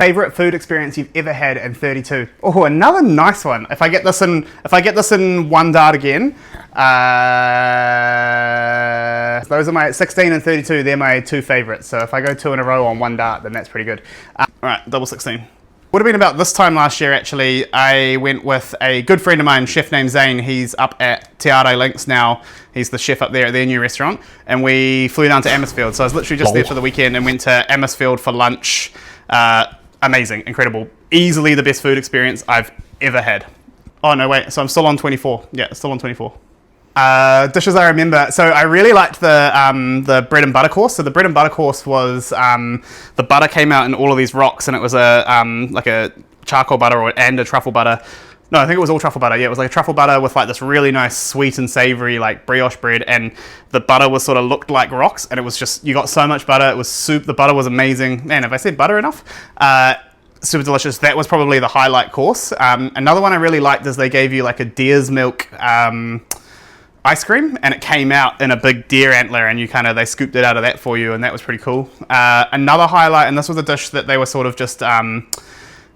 Favorite food experience you've ever had in 32? Oh, another nice one. If I get this in one dart again, those are my 16 and 32. They're my two favorites. So if I go two in a row on one dart, then that's pretty good. All right, double 16. Would have been about this time last year, actually. I went with a good friend of mine, chef named Zane. He's up at Te Aro Links now. He's the chef up there at their new restaurant. And we flew down to Amersfield. So I was literally just there for the weekend and went to Amersfield for lunch. Amazing, incredible. Easily the best food experience I've ever had. Oh, no, wait. So I'm still on 24. Yeah, still on 24. Dishes I remember. So I really liked the bread and butter course. So the bread and butter course was the butter came out in all of these rocks, and it was like a charcoal butter and a truffle butter. No, I think it was all truffle butter. Yeah, it was like a truffle butter with like this really nice sweet and savory like brioche bread, and the butter was sort of looked like rocks, and it was just, you got so much butter. It was soup. The butter was amazing. Man, have I said butter enough? Super delicious. That was probably the highlight course. Another one I really liked is they gave you like a deer's milk ice cream, and it came out in a big deer antler, and they scooped it out of that for you, and that was pretty cool. Another highlight, and this was a dish that they were sort of just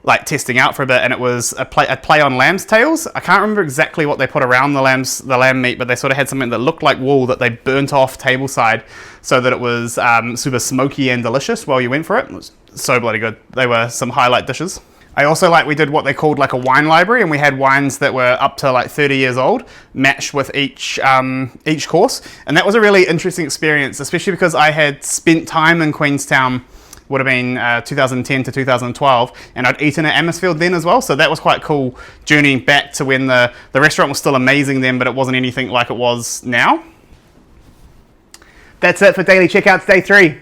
like testing out for a bit, and it was a play on lamb's tails. I can't remember exactly what they put around the lamb meat, but they sort of had something that looked like wool that they burnt off table side so that it was super smoky and delicious while you went for it. It was so bloody good. They were some highlight dishes. I also we did what they called like a wine library, and we had wines that were up to like 30 years old matched with each course, and that was a really interesting experience, especially because I had spent time in Queenstown. Would have been 2010 to 2012, and I'd eaten at Amersfield then as well, so that was quite cool, journeying back to when the restaurant was still amazing then, but it wasn't anything like it was now. That's it for Daily Checkouts Day 3.